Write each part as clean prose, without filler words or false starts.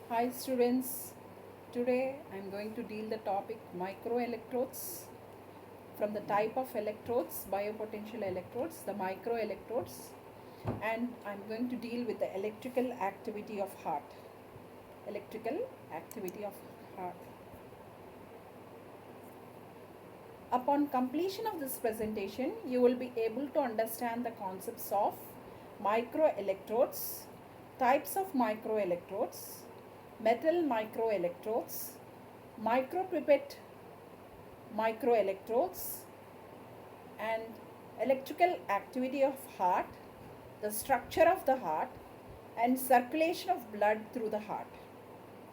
Hi students, today I am going to deal the topic microelectrodes from the type of electrodes, biopotential electrodes, the microelectrodes, and I am going to deal with the electrical activity of heart. Electrical activity of heart. Upon completion of this presentation, you will be able to understand the concepts of microelectrodes, types of microelectrodes, metal microelectrodes, micropipette microelectrodes, and electrical activity of heart, the structure of the heart, and circulation of blood through the heart.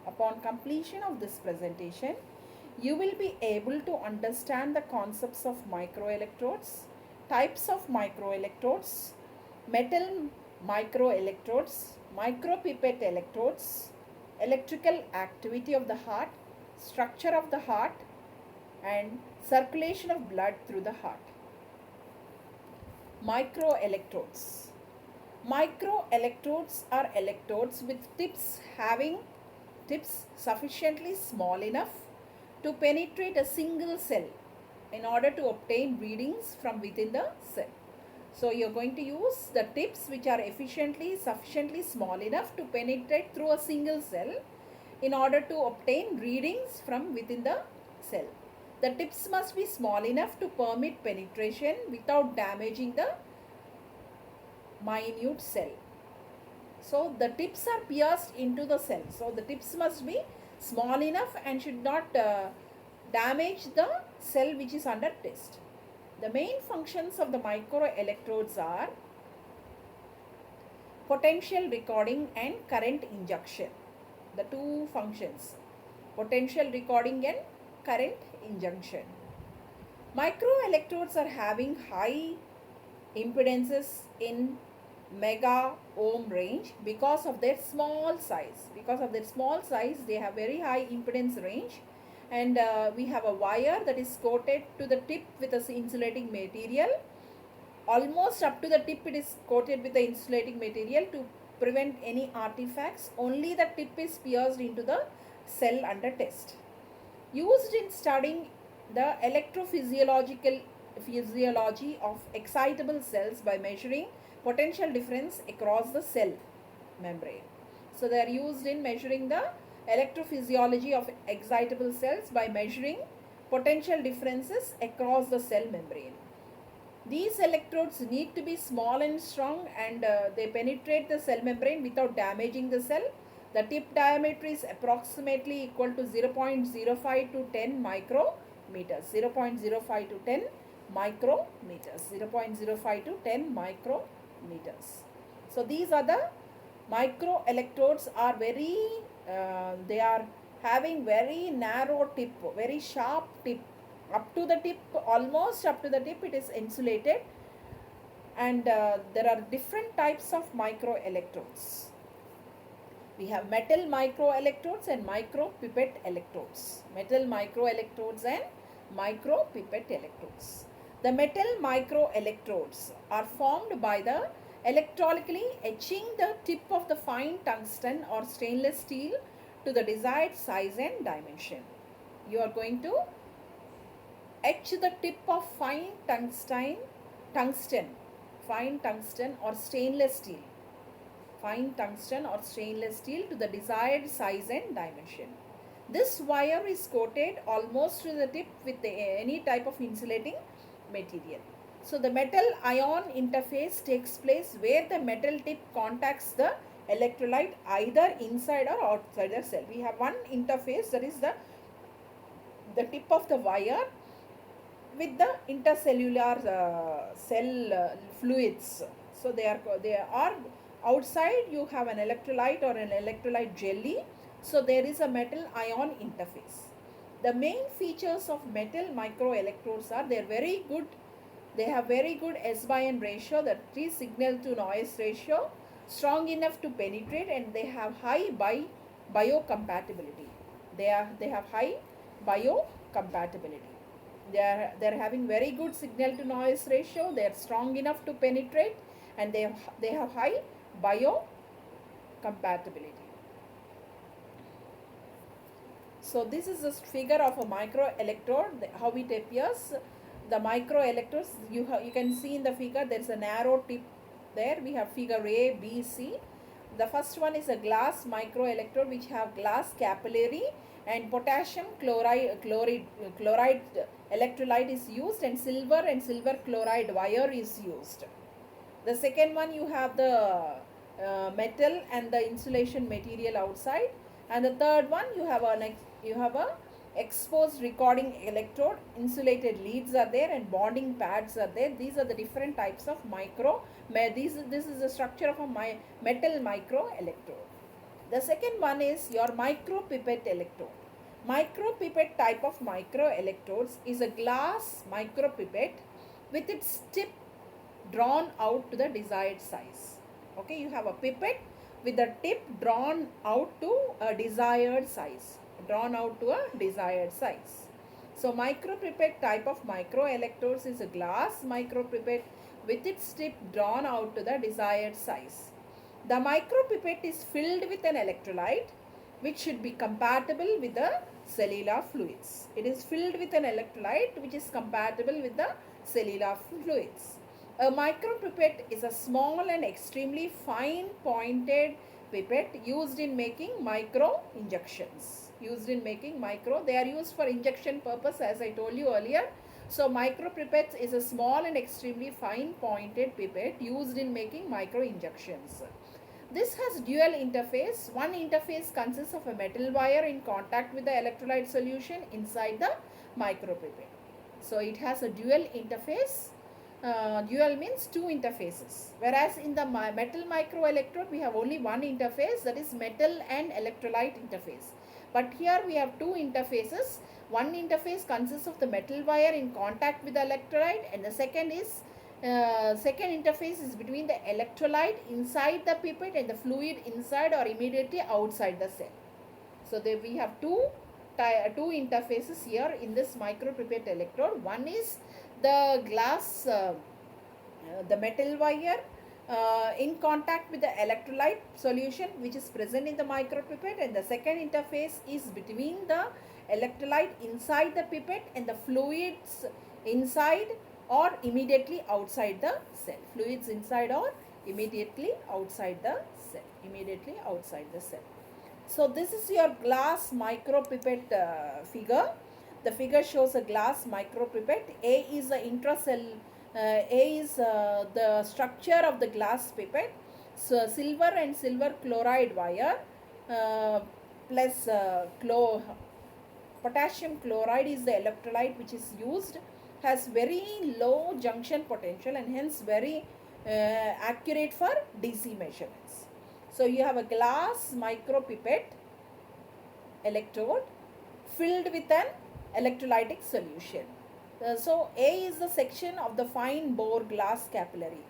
Upon completion of this presentation, you will be able to understand the concepts of microelectrodes, types of microelectrodes, metal microelectrodes, micropipette electrodes, electrical activity of the heart, structure of the heart, and circulation of blood through the heart. Microelectrodes. Microelectrodes are electrodes with tips sufficiently small enough to penetrate a single cell in order to obtain readings from within the cell. So you're going to use the tips which are sufficiently small enough to penetrate through a single cell in order to obtain readings from within the cell. The tips must be small enough to permit penetration without damaging the minute cell. So the tips are pierced into the cell. So the tips must be small enough and should not damage the cell which is under test. The main functions of the microelectrodes are potential recording and current injection. The two functions, potential recording and current injection. Microelectrodes are having high impedances in mega ohm range because of their small size. Because of their small size, they have very high impedance range, and we have a wire that is coated to the tip with a insulating material. Almost up to the tip it is coated with the insulating material to prevent any artifacts. Only the tip is pierced into the cell under test. Used in studying the physiology of excitable cells by measuring potential difference across the cell membrane. So they are used in measuring the electrophysiology of excitable cells by measuring potential differences across the cell membrane. These electrodes need to be small and strong, and they penetrate the cell membrane without damaging the cell. The tip diameter is approximately equal to 0.05 to 10 micrometers. 0.05 to 10 micrometers. 0.05 to 10 micrometers. So these are the microelectrodes are they are having very narrow tip, very sharp tip. Up to the tip, almost up to the tip, it is insulated, and there are different types of microelectrodes. We have metal microelectrodes and micropipette electrodes. Metal microelectrodes and micropipette electrodes. The metal microelectrodes are formed by the electrolytically etching the tip of the fine tungsten or stainless steel to the desired size and dimension. You are going to etch the tip of fine tungsten or stainless steel to the desired size and dimension. This wire is coated almost to the tip with any type of insulating material. So the metal ion interface takes place where the metal tip contacts the electrolyte either inside or outside the cell. We have one interface, that is the tip of the wire with the intercellular cell fluids. So they are outside. You have an electrolyte or an electrolyte jelly. So there is a metal ion interface. The main features of metal microelectrodes are they have very good S/N ratio, that is signal to noise ratio, strong enough to penetrate, and they have high biocompatibility. They have high biocompatibility. They are having very good signal to noise ratio. They are strong enough to penetrate, and they have high biocompatibility. So this is a figure of a microelectrode, how it appears. The microelectrodes, you can see in the figure there is a narrow tip there. We have figure A, B, C. The first one is a glass microelectrode which have glass capillary and potassium chloride electrolyte is used, and silver chloride wire is used. The second one, you have the metal and the insulation material outside, and the third one you have a exposed recording electrode, insulated leads are there, and bonding pads are there. These are the different types of this is the structure of a metal microelectrode. The second one is your micropipette electrode. Micropipette type of microelectrodes is a glass micropipette with its tip drawn out to the desired size. Okay, you have a pipette with the tip drawn out to a desired size. So micropipette type of microelectrodes is a glass micropipette with its tip drawn out to the desired size. The micropipette is filled with an electrolyte which should be compatible with the cellular fluids. It is filled with an electrolyte which is compatible with the cellular fluids. A micropipette is a small and extremely fine pointed pipette used in making micro injections. They are used for injection purpose, as I told you earlier. So micropipette is a small and extremely fine pointed pipette used in making micro injections. This has dual interface. One interface consists of a metal wire in contact with the electrolyte solution inside the micropipette. So it has a dual interface. Dual means two interfaces, whereas in the metal microelectrode we have only one interface, that is metal and electrolyte interface. But here we have two interfaces. One interface consists of the metal wire in contact with the electrolyte, and the second interface is between the electrolyte inside the pipette and the fluid inside or immediately outside the cell. So we have two interfaces here in this micropipette electrode. One is the glass, the metal wire in contact with the electrolyte solution which is present in the micropipette, and the second interface is between the electrolyte inside the pipette and the fluids inside or immediately outside the cell. Fluids inside or immediately outside the cell. So this is your glass micropipette figure. The figure shows a glass micropipette. A is the the structure of the glass pipette. So silver and silver chloride wire plus potassium chloride is the electrolyte which is used. Has very low junction potential and hence very accurate for DC measurements. So you have a glass micropipette electrode filled with an electrolytic solution. So A is the section of the fine bore glass capillary.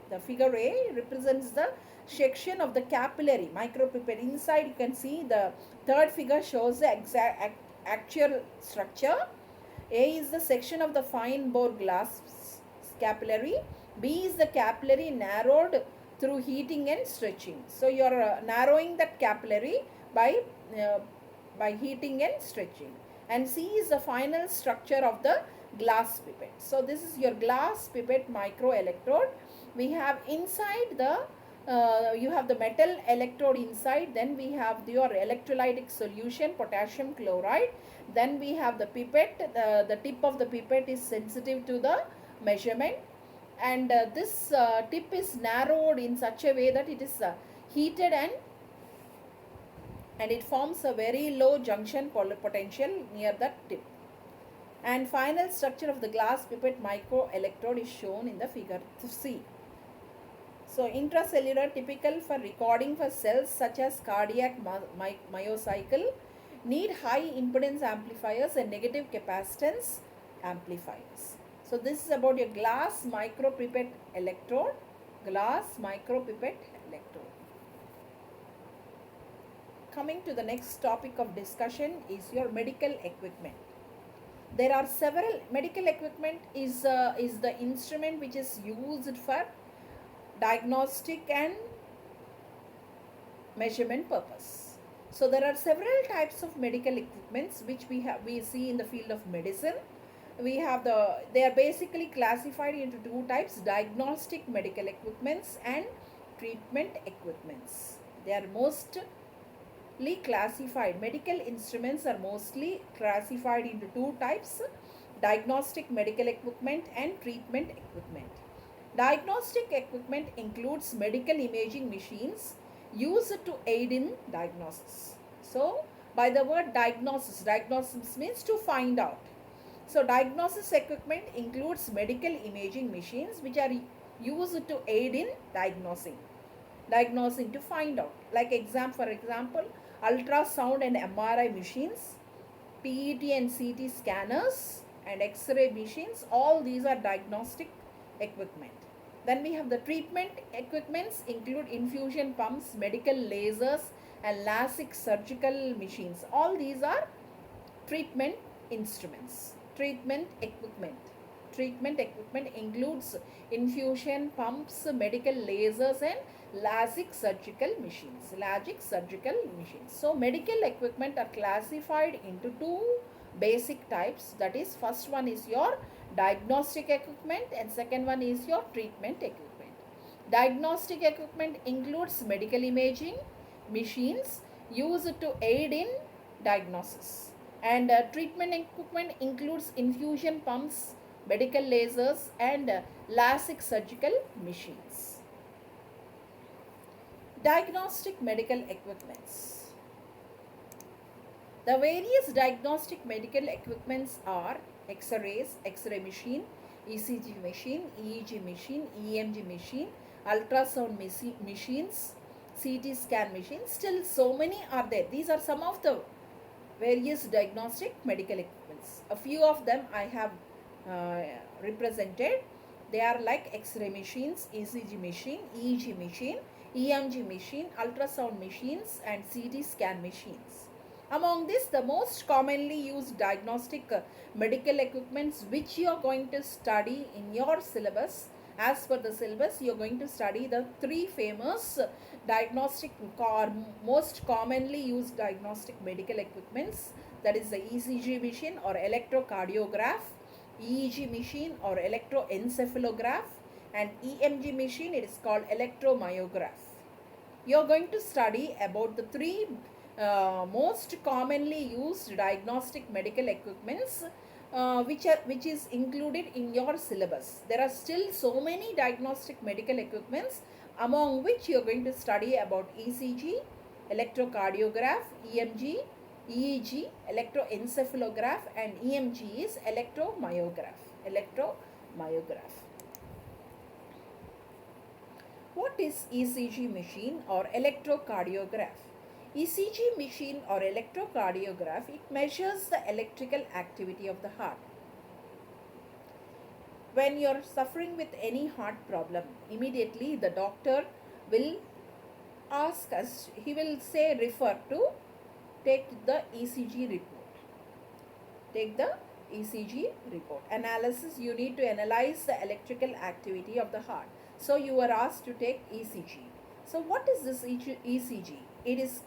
The figure A represents the section of the capillary micropipette. Inside you can see the third figure shows the actual structure. A is the section of the fine bore glass capillary. B is the capillary narrowed through heating and stretching. So you are narrowing that capillary by heating and stretching. And C is the final structure of the glass pipette. So this is your glass pipette microelectrode. We have inside you have the metal electrode inside, then we have your electrolytic solution potassium chloride, then we have the pipette. The tip of the pipette is sensitive to the measurement, and this tip is narrowed in such a way that it is heated and it forms a very low junction potential near the tip. And final structure of the glass pipette microelectrode is shown in the figure C. So intracellular, typical for recording for cells such as cardiac myocycle, need high impedance amplifiers and negative capacitance amplifiers. So this is about your glass micropipette electrode. Coming to the next topic of discussion is your medical equipment. There are several medical equipment is the instrument which is used for diagnostic and measurement purpose. So there are several types of medical equipments which we see in the field of medicine. They are basically classified into two types: diagnostic medical equipments and treatment equipments. They are mostly classified. Medical instruments are mostly classified into two types: diagnostic medical equipment and treatment equipment. Diagnostic equipment includes medical imaging machines used to aid in diagnosis. So, by the word diagnosis, diagnosis means to find out. So, diagnosis equipment includes medical imaging machines which are used to aid in diagnosing to find out. Like for example, ultrasound and MRI machines, PET and CT scanners, and X-ray machines. All these are diagnostic equipment. Then we have the treatment equipments include infusion pumps, medical lasers, and LASIK surgical machines. All these are treatment instruments. Treatment equipment includes infusion pumps, medical lasers, and LASIK surgical machines. So medical equipment are classified into two basic types. That is, first one is your diagnostic equipment and second one is your treatment equipment. Diagnostic equipment includes medical imaging machines used to aid in diagnosis, and treatment equipment includes infusion pumps, medical lasers, and LASIK surgical machines. Diagnostic medical equipments. The various diagnostic medical equipments are X-rays, X-ray machine, ECG machine, EEG machine, EMG machine, ultrasound machines, CT scan machines. Still so many are there. These are some of the various diagnostic medical equipments. A few of them I have represented. They are like X-ray machines, ECG machine, EEG machine, EMG machine, ultrasound machines, and CT scan machines. Among this, the most commonly used diagnostic medical equipments which you are going to study in your syllabus, as per the syllabus, you are going to study the three famous diagnostic or most commonly used diagnostic medical equipments. That is the ECG machine or electrocardiograph, EEG machine or electroencephalograph, and EMG machine, it is called electromyograph. You are going to study about the three most commonly used diagnostic medical equipments which is included in your syllabus. There are still so many diagnostic medical equipments, among which you are going to study about ECG, electrocardiograph, EMG, EEG, electroencephalograph, and EMG is electromyograph. What is ECG machine or electrocardiograph? ECG machine or electrocardiograph, it measures the electrical activity of the heart. When you are suffering with any heart problem, immediately the doctor will ask us, he will say refer to take the ECG report. Take the ECG report. Analysis, you need to analyze the electrical activity of the heart. So you are asked to take ECG. So what is this ECG? It is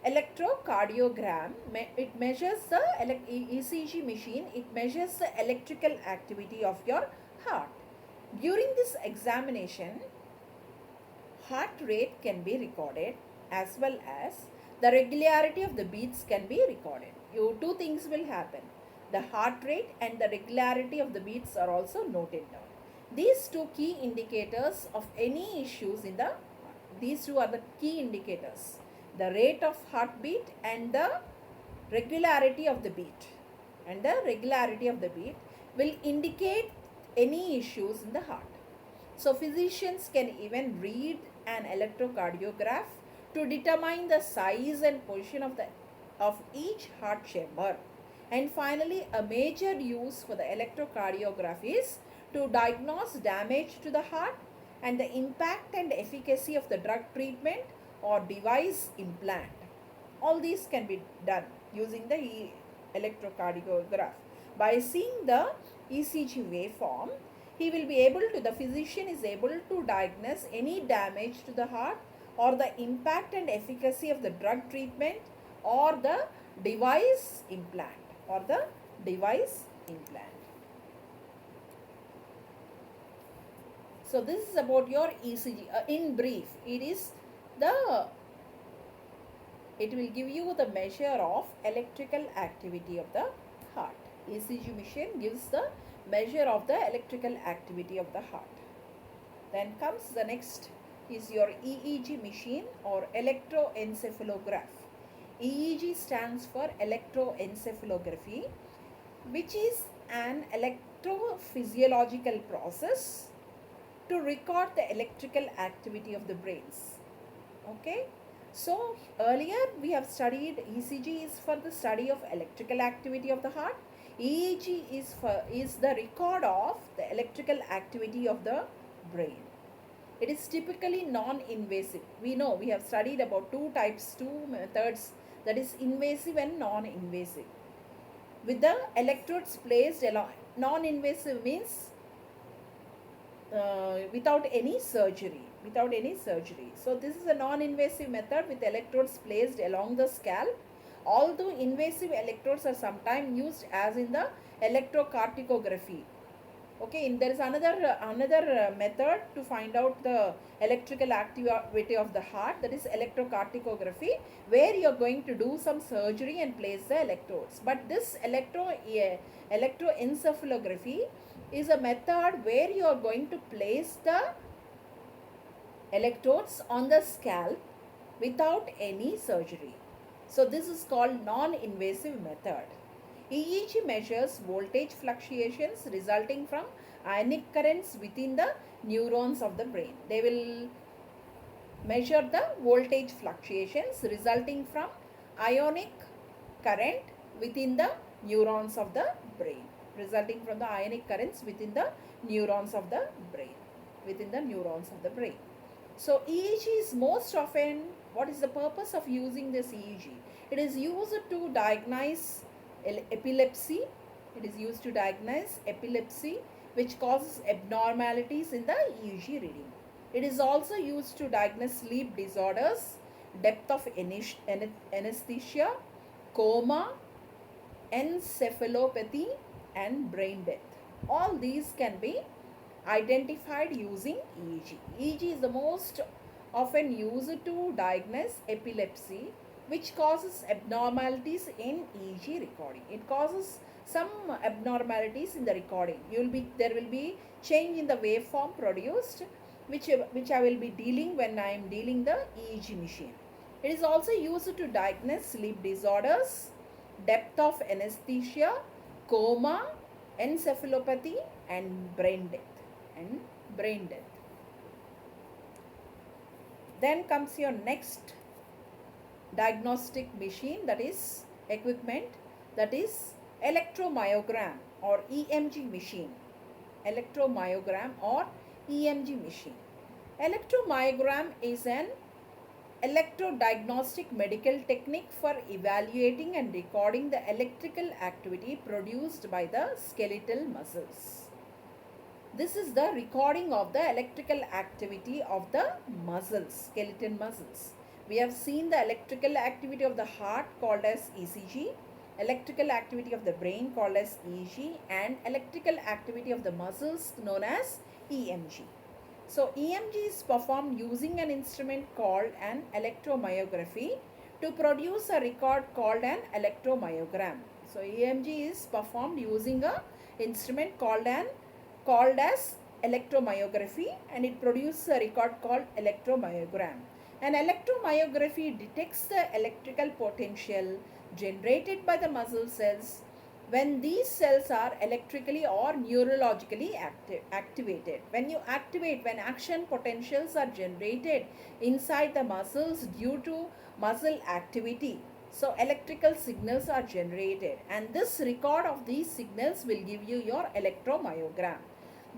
electrocardiogram. It measures the ECG machine. It measures the electrical activity of your heart. During this examination, heart rate can be recorded as well as the regularity of the beats can be recorded. Two things will happen. The heart rate and the regularity of the beats are also noted down. These two key indicators of any issues in the heart. These two are the key indicators. The rate of heartbeat and the regularity of the beat. And the regularity of the beat will indicate any issues in the heart. So physicians can even read an electrocardiograph to determine the size and position of each heart chamber. And finally, a major use for the electrocardiograph is to diagnose damage to the heart and the impact and efficacy of the drug treatment or device implant. All these can be done using the electrocardiograph. By seeing the ECG waveform, the physician is able to diagnose any damage to the heart or the impact and efficacy of the drug treatment or the device implant. So this is about your ECG. In brief, it will give you the measure of electrical activity of the heart. ECG machine gives the measure of the electrical activity of the heart. Then comes the next is your EEG machine or electroencephalograph. EEG stands for electroencephalography, which is an electrophysiological process to record the electrical activity of the brains. Okay. So earlier we have studied ECG is for the study of electrical activity of the heart. EEG is the record of the electrical activity of the brain. It is typically non-invasive. We know we have studied about two methods, that is invasive and non-invasive. With the electrodes placed along, non-invasive means without any surgery. So this is a non-invasive method with electrodes placed along the scalp. Although invasive electrodes are sometimes used as in the electrocardiography. Okay, and there is another method to find out the electrical activity of the heart, that is electrocardiography, where you are going to do some surgery and place the electrodes. But this electroencephalography is a method where you are going to place the electrodes on the scalp without any surgery. So this is called non-invasive method. EEG measures voltage fluctuations resulting from ionic currents within the neurons of the brain. They will measure the voltage fluctuations resulting from ionic current within the neurons of the brain. So EEG is most often, what is the purpose of using this EEG? It is used to diagnose epilepsy. Which causes abnormalities in the EEG reading. It is also used to diagnose sleep disorders, depth of anesthesia, coma, encephalopathy, and brain death. All these can be identified using EEG. EEG is the most often used to diagnose epilepsy, which causes abnormalities in EEG recording. It causes some abnormalities in the recording. There will be change in the waveform produced, which I will be dealing when I am dealing the EEG machine. It is also used to diagnose sleep disorders, depth of anesthesia, coma, encephalopathy, and brain death. Then comes your next diagnostic machine, that is equipment, that is electromyogram or EMG machine. Electromyogram is an electrodiagnostic medical technique for evaluating and recording the electrical activity produced by the skeletal muscles. This is the recording of the electrical activity of the muscles, skeletal muscles. We have seen the electrical activity of the heart called as ECG, electrical activity of the brain called as EEG, and electrical activity of the muscles known as EMG. So EMG is performed using an instrument called an electromyography to produce a record called an electromyogram. So EMG is performed using an instrument called as electromyography, and it produces a record called electromyogram. An electromyography detects the electrical potential generated by the muscle cells when these cells are electrically or neurologically activated. When action potentials are generated inside the muscles due to muscle activity, so electrical signals are generated, and this record of these signals will give you your electromyogram.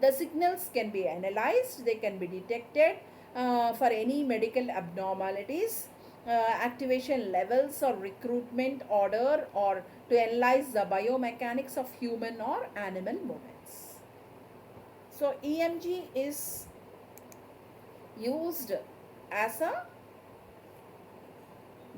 The signals can be analyzed, they can be detected for any medical abnormalities, activation levels or recruitment order, or to analyze the biomechanics of human or animal movements. So EMG is used as a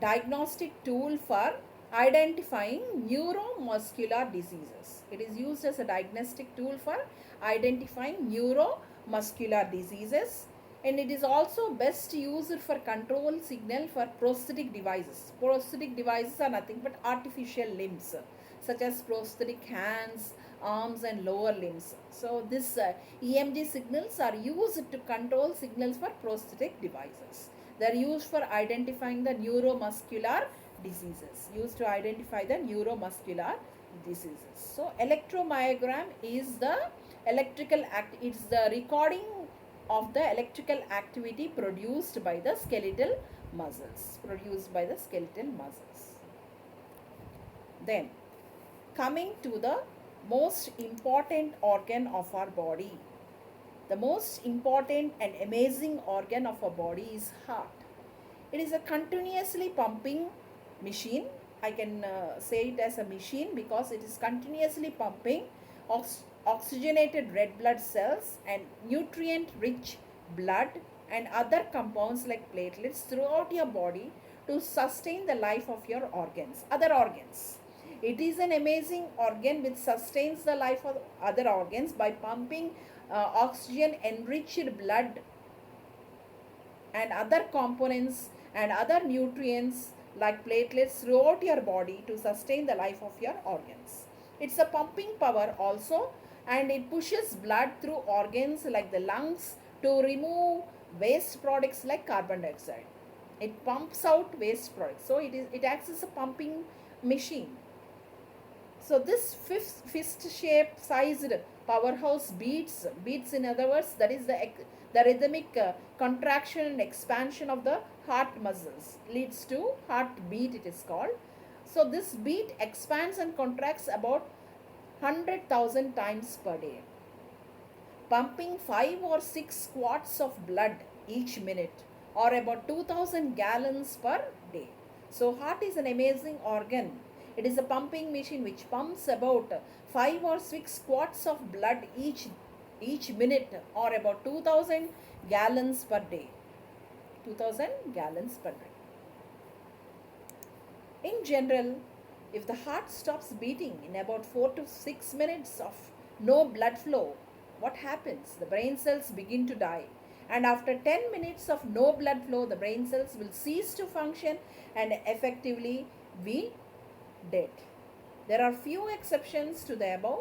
diagnostic tool for identifying neuromuscular diseases. It is used as a diagnostic tool for identifying neuromuscular diseases, and it is also best used for control signal for prosthetic devices. Prosthetic devices are nothing but artificial limbs, such as prosthetic hands, arms and lower limbs. So this EMG signals are used to control signals for prosthetic devices. They are used for identifying the neuromuscular diseases, used to identify the neuromuscular diseases. So electromyogram is the electrical act, it's the recording of the electrical activity produced by the skeletal muscles, Then coming to the most important organ of our body. The most important and amazing organ of our body is heart. It is a continuously pumping machine. I can say it as a machine because it is continuously pumping oxygenated red blood cells and nutrient rich blood and other compounds like platelets throughout your body to sustain the life of your other organs. It is an amazing organ which sustains the life of other organs by pumping oxygen enriched blood and other components and other nutrients like platelets throughout your body to sustain the life of your organs. It's a pumping power also, and it pushes blood through organs like the lungs to remove waste products like carbon dioxide. It pumps out waste products. So it acts as a pumping machine. So this fist shape sized powerhouse beats in other words, that is the rhythmic contraction and expansion of the heart muscles leads to heartbeat, it is called. So this beat expands and contracts about 100,000 times per day, pumping 5 or 6 quarts of blood each minute, or about 2000 gallons per day. So heart is an amazing organ. It is a pumping machine which pumps about 5 or 6 quarts of blood each minute, or about 2000 gallons per day. 2000 gallons per day. In general, if the heart stops beating in about 4 to 6 minutes of no blood flow, what happens? The brain cells begin to die. And after 10 minutes of no blood flow, the brain cells will cease to function and effectively be dead. There are few exceptions to the above.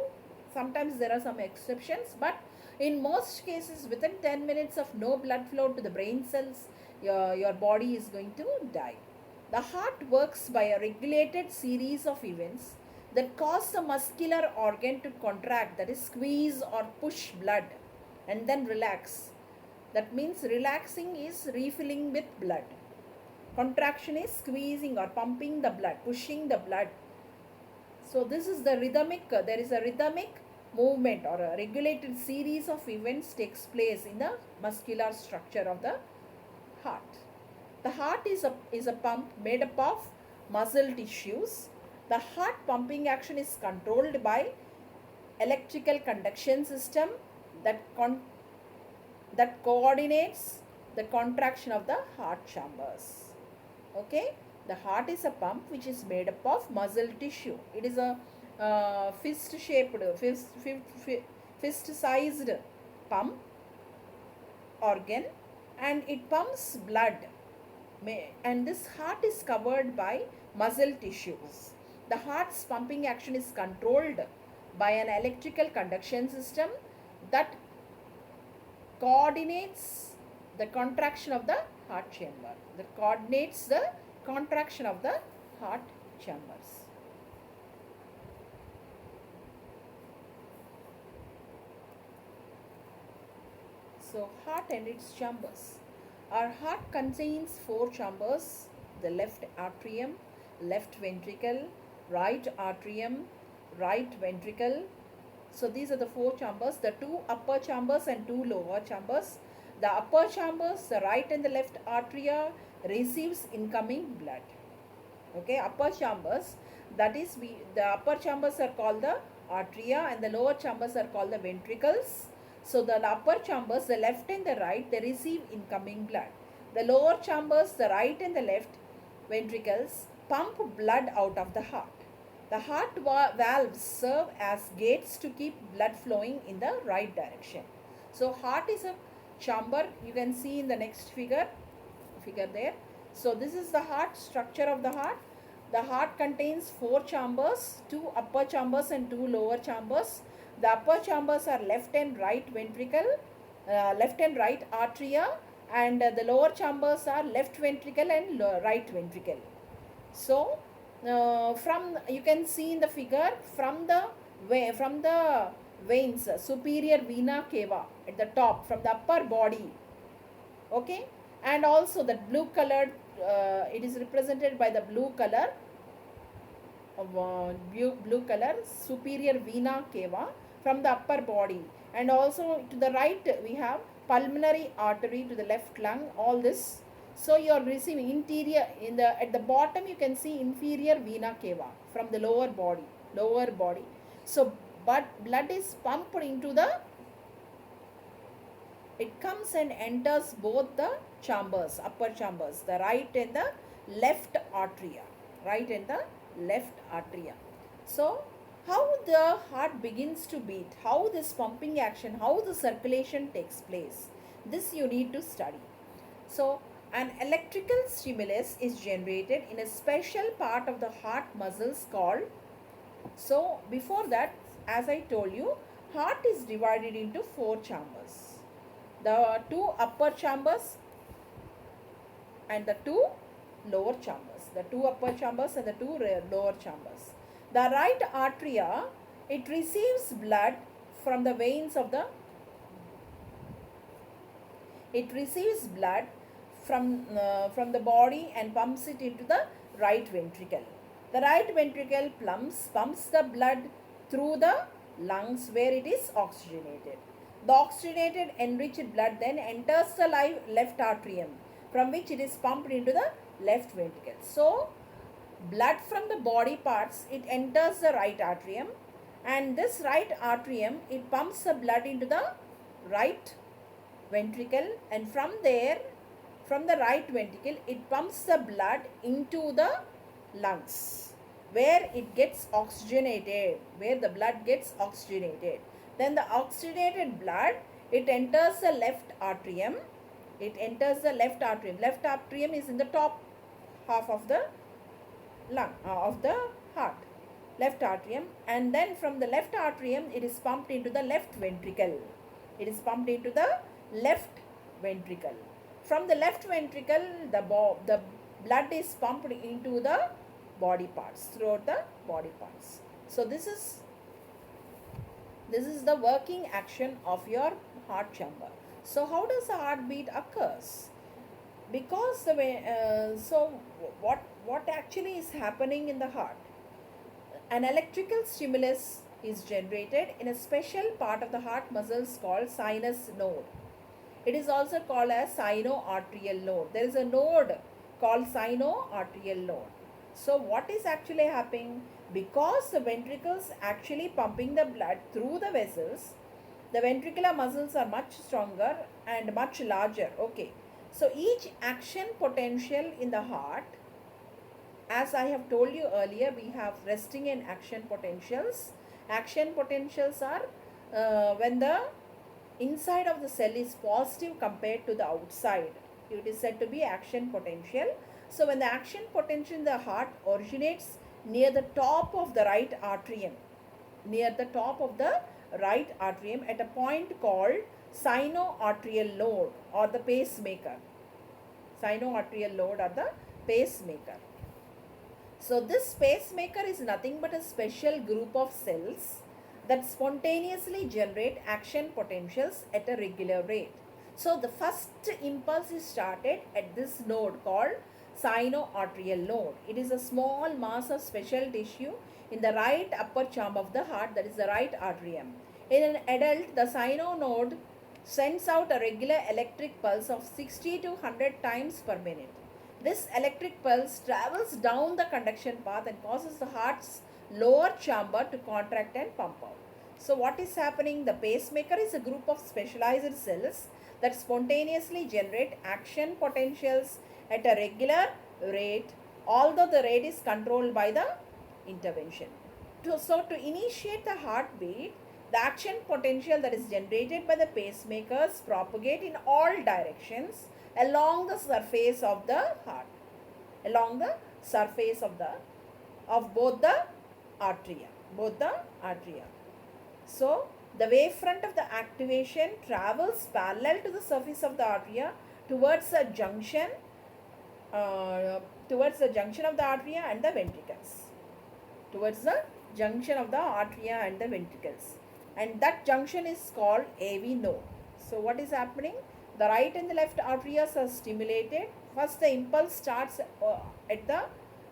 Sometimes there are some exceptions, but in most cases, within 10 minutes of no blood flow to the brain cells, your body is going to die. The heart works by a regulated series of events that cause the muscular organ to contract, that is squeeze or push blood, and then relax. That means relaxing is refilling with blood. Contraction is squeezing or pumping the blood, pushing the blood. So this is the rhythmic, there is a rhythmic movement or a regulated series of events takes place in the muscular structure of the heart. The heart is a pump made up of muscle tissues. The heart pumping action is controlled by electrical conduction system that coordinates the contraction of the heart chambers. Okay, the heart is a pump which is made up of muscle tissue. It is a fist-shaped, fist-sized pump organ, and it pumps blood. And this heart is covered by muscle tissues. The heart's pumping action is controlled by an electrical conduction system that coordinates the contraction of the heart chamber. That coordinates the contraction of the heart chambers. So heart and its chambers. Our heart contains 4 chambers: the left atrium, left ventricle, right atrium, right ventricle. So these are the 4 chambers, the 2 upper chambers and 2 lower chambers. The upper chambers, the right and the left atria, receives incoming blood. Okay, upper chambers, that is the upper chambers are called the atria and the lower chambers are called the ventricles. So the upper chambers, the left and the right, they receive incoming blood. The lower chambers, the right and the left, ventricles pump blood out of the heart. The heart valves serve as gates to keep blood flowing in the right direction. So heart is a chamber. You can see in the next figure there. So this is the heart, structure of the heart. The heart contains 4 chambers, 2 upper chambers and 2 lower chambers. The upper chambers are left and right ventricle, left and right atria, and the lower chambers are left ventricle and right ventricle. So from, you can see in the figure, from the veins, superior vena cava at the top, from the upper body, okay, and also the blue colored, it is represented by the blue color of blue color, superior vena cava from the upper body, and also to the right we have pulmonary artery to the left lung, all this. So you are receiving interior, in the at the bottom you can see inferior vena cava from the lower body. So but blood is pumped into the, it comes and enters both the chambers, upper chambers, the right and the left atria, right and the left atria. So how the heart begins to beat, how this pumping action, how the circulation takes place, this you need to study. So an electrical stimulus is generated in a special part of the heart muscles called, so before that, as I told you, heart is divided into 4 chambers. The 2 upper chambers and the 2 lower chambers. The 2 upper chambers and the 2 lower chambers. The right atria, it receives blood from the veins of the, it receives blood from the body and pumps it into the right ventricle. The right ventricle pumps the blood through the lungs where it is oxygenated. The oxygenated enriched blood then enters the left atrium from which it is pumped into the left ventricle. So blood from the body parts, it enters the right atrium, and this right atrium, it pumps the blood into the right ventricle, and from there, from the right ventricle, it pumps the blood into the lungs where it gets oxygenated, where the blood gets oxygenated. Then the oxygenated blood, it enters the left atrium. It enters the left atrium. Left atrium is in the top half of the lung, of the heart. Left atrium. And then from the left atrium, it is pumped into the left ventricle. It is pumped into the left ventricle. From the left ventricle, the blood is pumped into the body parts, throughout the body parts. So this is the working action of your heart chamber. So how does the heartbeat occurs? Because the way, so what actually is happening in the heart? An electrical stimulus is generated in a special part of the heart muscles called sinus node. It is also called as sinoarterial node. There is a node called sinoarterial node. So what is actually happening? Because the ventricles actually pumping the blood through the vessels, the ventricular muscles are much stronger and much larger. Okay. So each action potential in the heart, as I have told you earlier, we have resting and action potentials. Action potentials are when the inside of the cell is positive compared to the outside. It is said to be action potential. So when the action potential in the heart originates near the top of the right atrium, at a point called sinoarterial node or the pacemaker. Sinoarterial node or the pacemaker. So this pacemaker is nothing but a special group of cells that spontaneously generate action potentials at a regular rate. So the first impulse is started at this node called sinoarterial node. It is a small mass of special tissue in the right upper chamber of the heart, that is the right atrium. In an adult, the sino node sends out a regular electric pulse of 60 to 100 times per minute. This electric pulse travels down the conduction path and causes the heart's lower chamber to contract and pump out. So what is happening? The pacemaker is a group of specialized cells that spontaneously generate action potentials at a regular rate although the rate is controlled by the intervention. So to initiate the heartbeat, the action potential that is generated by the pacemakers propagate in all directions along the surface of the heart, along the surface of both the arteria. So the wavefront of the activation travels parallel to the surface of the arteria towards a junction towards the junction of the arteria and the ventricles. Towards the junction of the arteria and the ventricles. And that junction is called AV node. So what is happening? The right and the left arteries are stimulated. First the impulse starts at the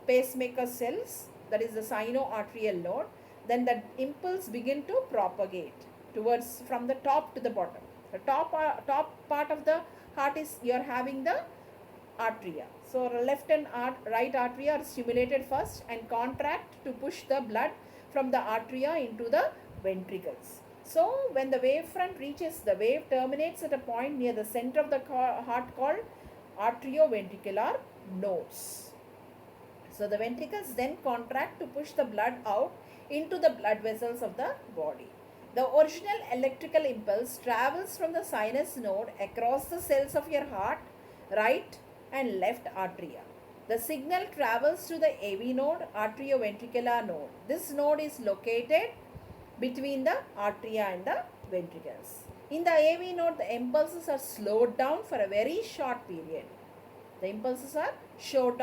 pacemaker cells, that is the sinoarterial node. Then the impulse begin to propagate towards from the top to the bottom. The top part of the heart is you are having the arteria. So left and right arteria are stimulated first and contract to push the blood from the arteria into the ventricles. So when the wavefront reaches, the wave terminates at a point near the center of the heart called arterioventricular nodes. So the ventricles then contract to push the blood out into the blood vessels of the body. The original electrical impulse travels from the sinus node across the cells of your heart, right and left arteria. The signal travels to the AV node, arterioventricular node. This node is located between the arteria and the ventricles. In the AV node, the impulses are slowed down for a very short period. The impulses are slowed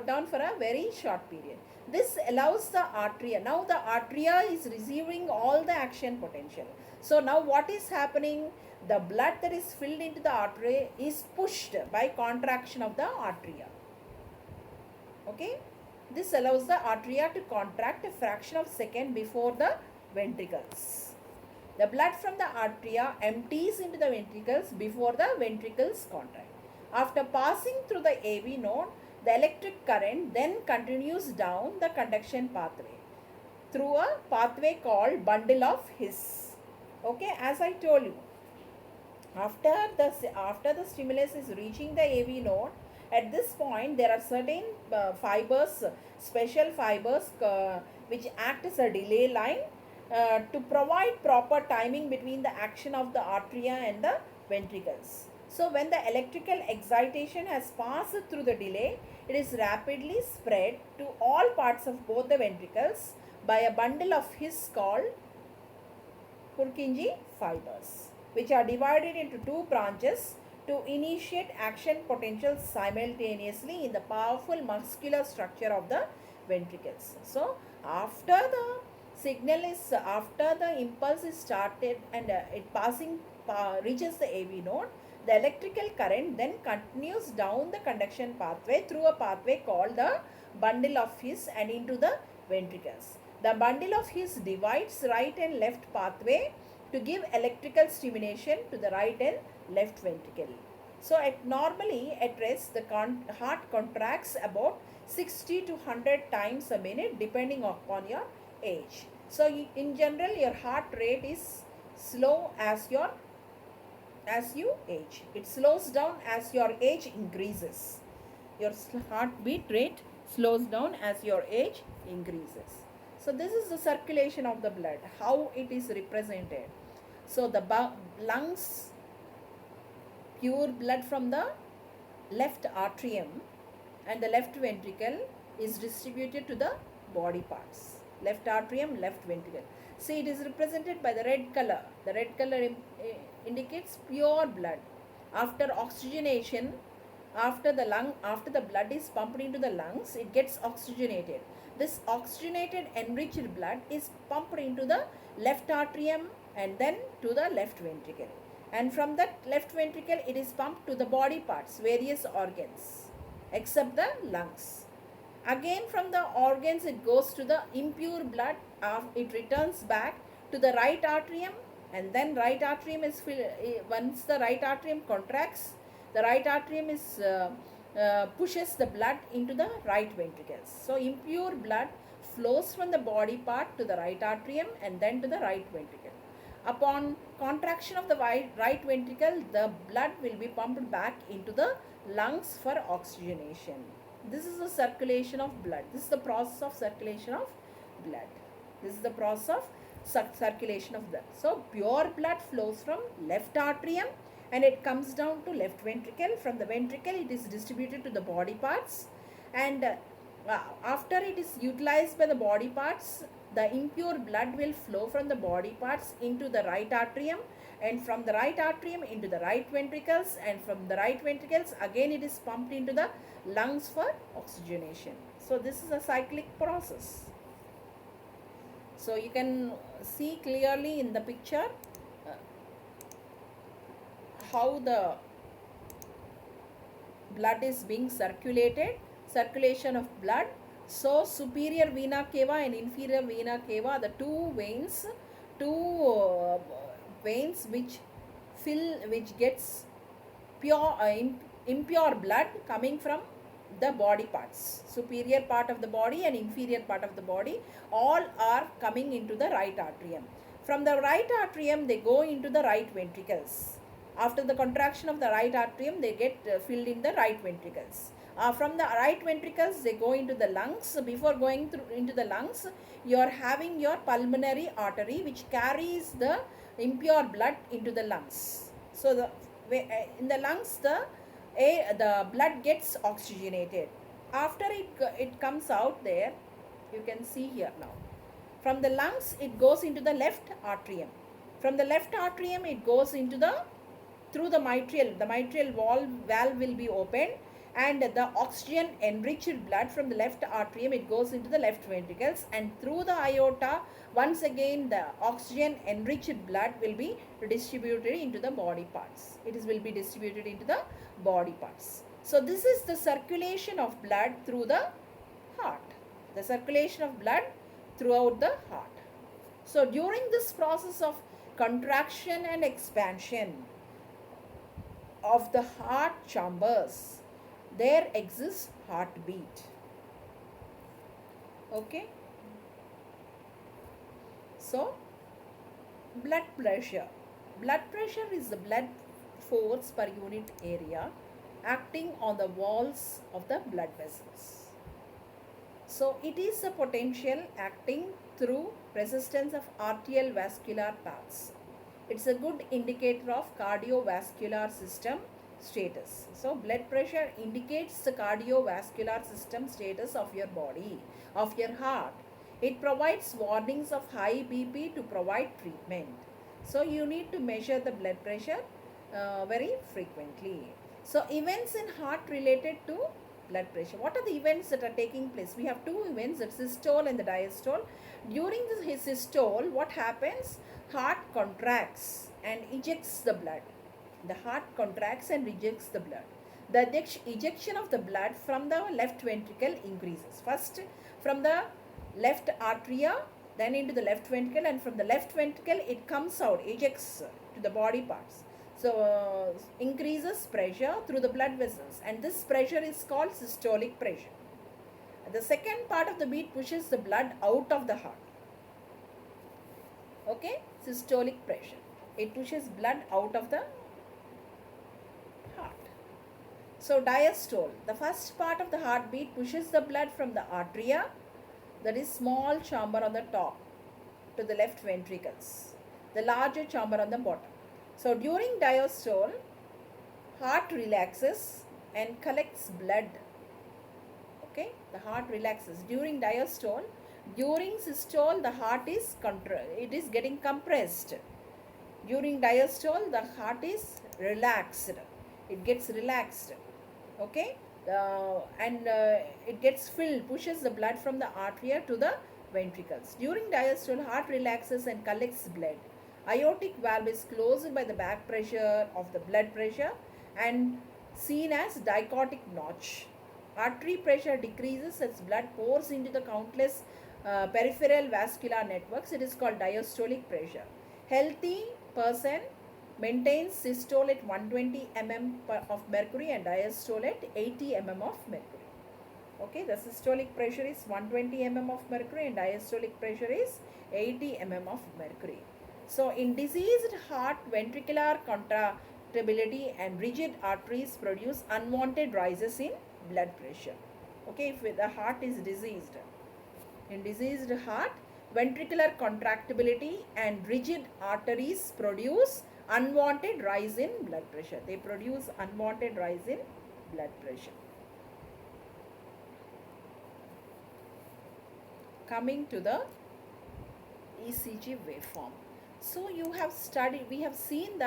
down for a very short period. This allows the arteria. Now the arteria is receiving all the action potential. So now what is happening? The blood that is filled into the artery is pushed by contraction of the arteria. Okay. This allows the arteria to contract a fraction of a second before the ventricles. The blood from the arteria empties into the ventricles before the ventricles contract. After passing through the AV node, the electric current then continues down the conduction pathway through a pathway called bundle of His. Okay, as I told you, after the stimulus is reaching the AV node, at this point there are certain fibers, special fibers which act as a delay line to provide proper timing between the action of the arteria and the ventricles. So when the electrical excitation has passed through the delay, it is rapidly spread to all parts of both the ventricles by a bundle of His called Purkinje fibers, which are divided into two branches to initiate action potential simultaneously in the powerful muscular structure of the ventricles. So after the impulse is started and it reaches the AV node, the electrical current then continues down the conduction pathway through a pathway called the bundle of His and into the ventricles. The bundle of His divides right and left pathway to give electrical stimulation to the right and left ventricle. So normally at rest, the heart contracts about 60 to 100 times a minute depending upon your age. So in general, your heart rate is slow as you age. It slows down as your age increases. Your heartbeat rate slows down as your age increases. So this is the circulation of the blood, how it is represented. So the lungs, pure blood from the left atrium and the left ventricle is distributed to the body parts. Left atrium, left ventricle. See, it is represented by the red color. The red color indicates pure blood. After oxygenation, after the blood is pumped into the lungs, it gets oxygenated. This oxygenated enriched blood is pumped into the left atrium and then to the left ventricle. And from that left ventricle, it is pumped to the body parts, various organs, except the lungs. Again from the organs, it goes to the impure blood. It returns back to the right atrium, and then right atrium is filled. Once the right atrium contracts, the right atrium is pushes the blood into the right ventricles. So impure blood flows from the body part to the right atrium and then to the right ventricle. Upon contraction of the right ventricle, the blood will be pumped back into the lungs for oxygenation. This is the circulation of blood. This is the process of circulation of blood. This is the process of circulation of blood. So pure blood flows from left atrium and it comes down to left ventricle. From the ventricle it is distributed to the body parts, and after it is utilized by the body parts, the impure blood will flow from the body parts into the right atrium, and from the right atrium into the right ventricles, and from the right ventricles again it is pumped into the lungs for oxygenation. So this is a cyclic process. So you can see clearly in the picture how the blood is being circulated, circulation of blood. So superior vena cava and inferior vena cava, the two veins which gets pure impure blood coming from the body parts, superior part of the body and inferior part of the body, all are coming into the right atrium. From the right atrium they go into the right ventricles. After the contraction of the right atrium they get filled in the right ventricles. From the right ventricles they go into the lungs. Before going into the lungs, you are having your pulmonary artery which carries the impure blood into the lungs. So in the lungs the blood gets oxygenated. After it comes out there, you can see here now. From the lungs it goes into the left atrium. From the left atrium it goes into through the mitral. The mitral valve will be opened, and the oxygen enriched blood from the left atrium it goes into the left ventricles, and through the aorta once again the oxygen enriched blood will be distributed into the body parts. Will be distributed into the body parts. So this is the circulation of blood through the heart. The circulation of blood throughout the heart. So during this process of contraction and expansion of the heart chambers, there exists heartbeat. Okay. So blood pressure. Blood pressure is the blood force per unit area acting on the walls of the blood vessels. So it is a potential acting through resistance of arterial vascular paths. It's a good indicator of cardiovascular system status. So blood pressure indicates the cardiovascular system status of your body, of your heart. It provides warnings of high BP to provide treatment. So you need to measure the blood pressure very frequently. So events in heart related to blood pressure. What are the events that are taking place? We have two events, the systole and the diastole. During the systole, what happens? Heart contracts and ejects the blood. The heart contracts and rejects the blood. The ejection of the blood from the left ventricle increases. First from the left atria, then into the left ventricle, and from the left ventricle it comes out, ejects to the body parts. So increases pressure through the blood vessels, and this pressure is called systolic pressure. The second part of the beat pushes the blood out of the heart. Okay, systolic pressure. It pushes blood out of the heart. So diastole, the first part of the heartbeat pushes the blood from the atria, that is small chamber on the top, to the left ventricles, the larger chamber on the bottom. So during diastole, heart relaxes and collects blood. Okay, the heart relaxes during diastole. During systole, the heart is getting compressed. During diastole, the heart is relaxed. It gets relaxed. Okay, it gets filled, pushes the blood from the artery to the ventricles. During diastole, heart relaxes and collects blood. Aortic valve is closed by the back pressure of the blood pressure and seen as dichotic notch. Artery pressure decreases as blood pours into the countless peripheral vascular networks. It is called diastolic pressure. Healthy person maintains systole at 120 mm of mercury and diastole at 80 mm of mercury. Okay, the systolic pressure is 120 mm of mercury and diastolic pressure is 80 mm of mercury. So in diseased heart, ventricular contractibility and rigid arteries produce unwanted rises in blood pressure. Okay, if the heart is diseased. In diseased heart, ventricular contractibility and rigid arteries produce unwanted rise in blood pressure. They produce unwanted rise in blood pressure. Coming to the ECG waveform. So you have studied, we have seen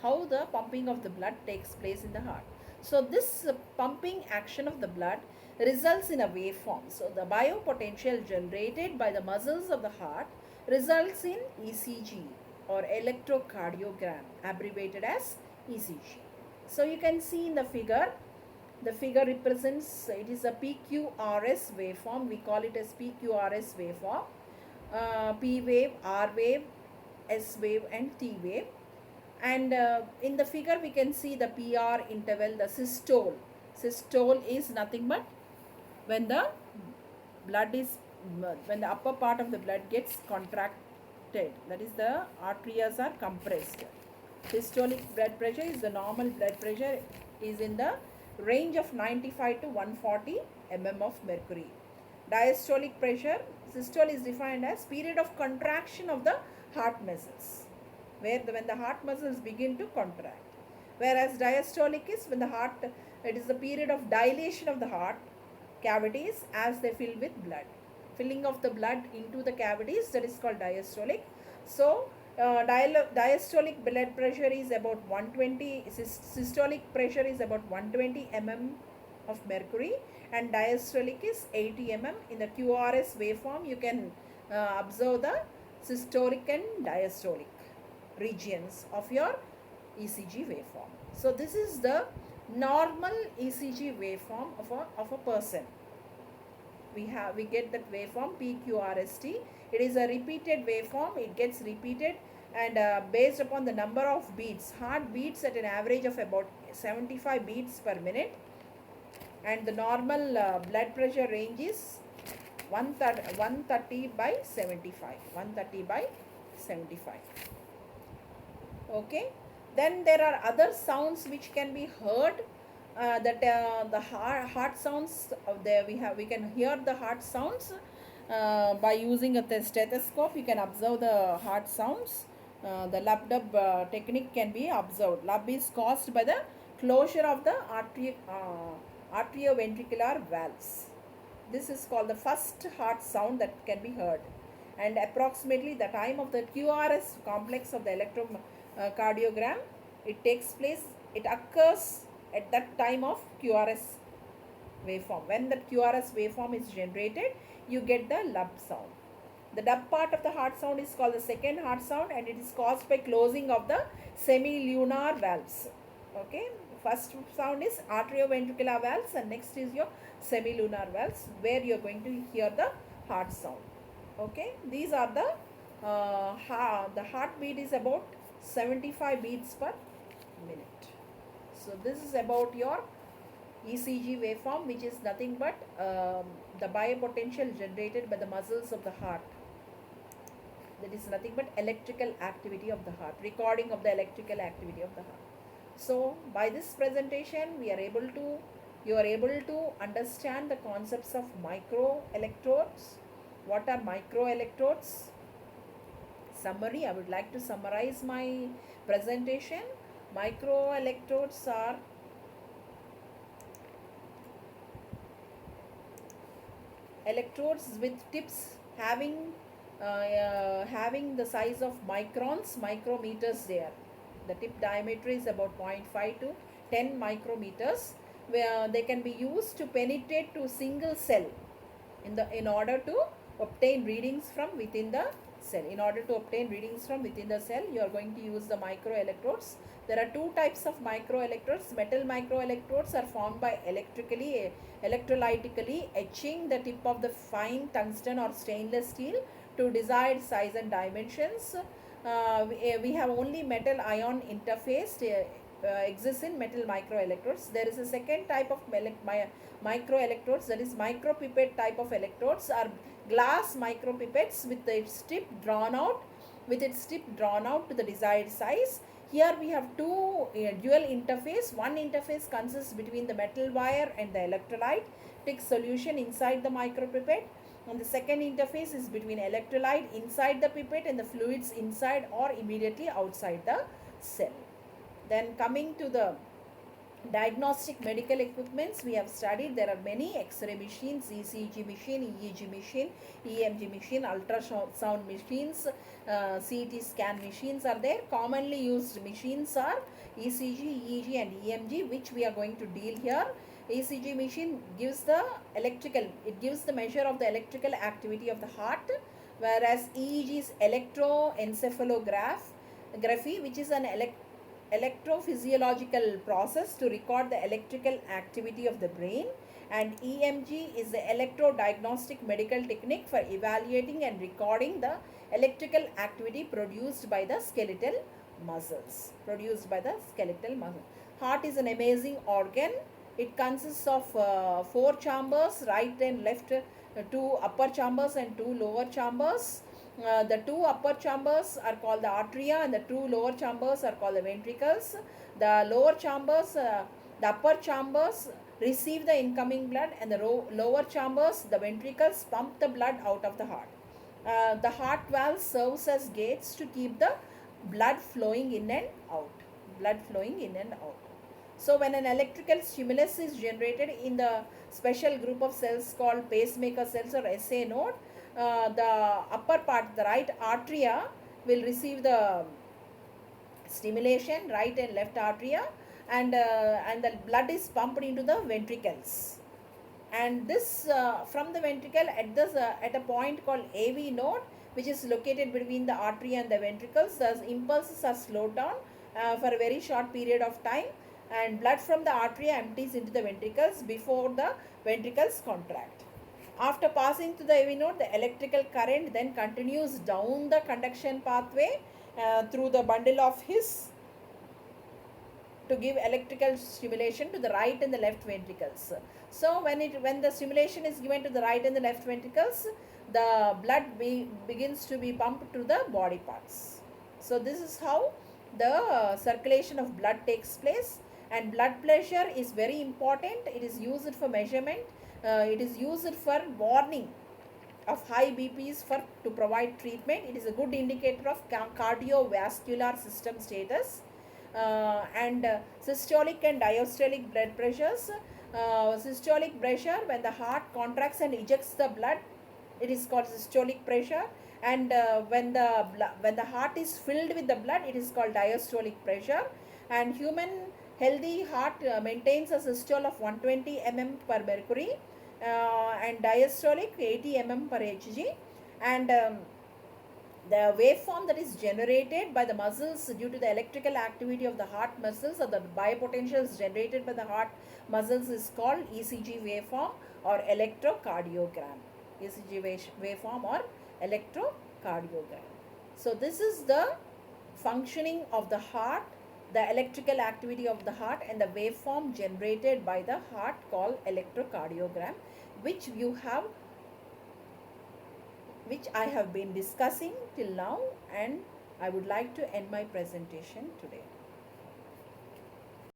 how the pumping of the blood takes place in the heart. So this pumping action of the blood results in a waveform. So the biopotential generated by the muscles of the heart results in ECG or electrocardiogram, abbreviated as ECG. So you can see in the figure represents, it is a PQRS waveform. We call it as PQRS waveform. P wave, R wave, S wave and T wave. And in the figure we can see the PR interval, the systole. Systole is nothing but when the upper part of the blood gets contracted, that is the arteries are compressed. Systolic blood pressure is the normal blood pressure is in the range of 95 to 140 mm of mercury. Diastolic pressure, systole is defined as period of contraction of the heart muscles, when the heart muscles begin to contract. Whereas diastolic is when the heart, it is the period of dilation of the heart cavities as they fill with blood. Filling of the blood into the cavities, that is called diastolic. So diastolic blood pressure is about 120, systolic pressure is about 120 mm of mercury, and diastolic is 80 mm. In the QRS waveform, you can observe the systolic and diastolic regions of your ECG waveform. So this is the normal ECG waveform of a person. We get that waveform PQRST. It is a repeated waveform. It gets repeated, and based upon the number of beats, heart beats at an average of about 75 beats per minute, and the normal blood pressure range is 130 by 75. 130 by 75. Okay. Then there are other sounds which can be heard. The heart sounds we can hear the heart sounds by using a stethoscope. You can observe the heart sounds. The lub-dub technique can be observed. Lub is caused by the closure of the atrioventricular valves. This is called the first heart sound that can be heard, and approximately the time of the QRS complex of the electrocardiogram, it occurs at that time of QRS waveform. When the QRS waveform is generated, you get the lub sound. The dub part of the heart sound is called the second heart sound, and it is caused by closing of the semilunar valves. Okay, first sound is atrioventricular valves, and next is your semilunar valves, where you are going to hear the heart sound. Okay, these are the heartbeat is about 75 beats per minute. So this is about your ECG waveform, which is nothing but the biopotential generated by the muscles of the heart. That is nothing but electrical activity of the heart, recording of the electrical activity of the heart. So by this presentation, you are able to understand the concepts of microelectrodes. What are microelectrodes? Summary, I would like to summarize my presentation. Microelectrodes are electrodes with tips having the size of micrometers there. The tip diameter is about 0.5 to 10 micrometers, where they can be used to penetrate to single cell in order to obtain readings from within the cell. In order to obtain readings from within the cell, you are going to use the microelectrodes. There are two types of microelectrodes. Metal microelectrodes are formed by electrolytically etching the tip of the fine tungsten or stainless steel to desired size and dimensions. We have only metal ion interface exists in metal microelectrodes. There is a second type of microelectrodes, that is micropipette type of electrodes, are glass micropipettes with its tip drawn out to the desired size. Here we have two dual interface. One interface consists between the metal wire and the electrolyte solution inside the micropipette, and the second interface is between electrolyte inside the pipette and the fluids inside or immediately outside the cell. Then coming to the diagnostic medical equipments, we have studied there are many X-ray machines, ECG machine, EEG machine, EMG machine, ultrasound machines, CT scan machines are there. Commonly used machines are ECG, EEG and EMG, which we are going to deal here. ECG machine gives the measure of the electrical activity of the heart, whereas EEG is electroencephalography, which is an electrophysiological process to record the electrical activity of the brain, and EMG is the electrodiagnostic medical technique for evaluating and recording the electrical activity produced by the skeletal muscles. Heart is an amazing organ. It consists of 4 chambers, right and left, 2 upper chambers and 2 lower chambers. The 2 upper chambers are called the atria and the 2 lower chambers are called the ventricles. The lower chambers, the upper chambers receive the incoming blood, and the lower chambers, the ventricles, pump the blood out of the heart. The heart valve serves as gates to keep the blood flowing in and out. So when an electrical stimulus is generated in the special group of cells called pacemaker cells or SA node, the upper part, the right atria, will receive the stimulation, right and left atria, and the blood is pumped into the ventricles. And this from the ventricle at a point called AV node, which is located between the atria and the ventricles, the impulses are slowed down for a very short period of time, and blood from the atria empties into the ventricles before the ventricles contract. After passing to the AV node, the electrical current then continues down the conduction pathway through the bundle of His to give electrical stimulation to the right and the left ventricles. So when the stimulation is given to the right and the left ventricles, the blood begins to be pumped to the body parts. So this is how the circulation of blood takes place. And blood pressure is very important. It is used for measurement. It is used for warning of high BPs to provide treatment. It is a good indicator of cardiovascular system status. And systolic and diastolic blood pressures. Systolic pressure, when the heart contracts and ejects the blood, it is called systolic pressure. And when the heart is filled with the blood, it is called diastolic pressure. And human healthy heart maintains a systole of 120 mm per mercury and diastolic 80 mm per Hg. And the waveform that is generated by the muscles due to the electrical activity of the heart muscles, or the biopotentials generated by the heart muscles, is called ECG waveform or electrocardiogram. ECG waveform or electrocardiogram. So this is the functioning of the heart, the electrical activity of the heart, and the waveform generated by the heart called electrocardiogram, which I have been discussing till now, and I would like to end my presentation today.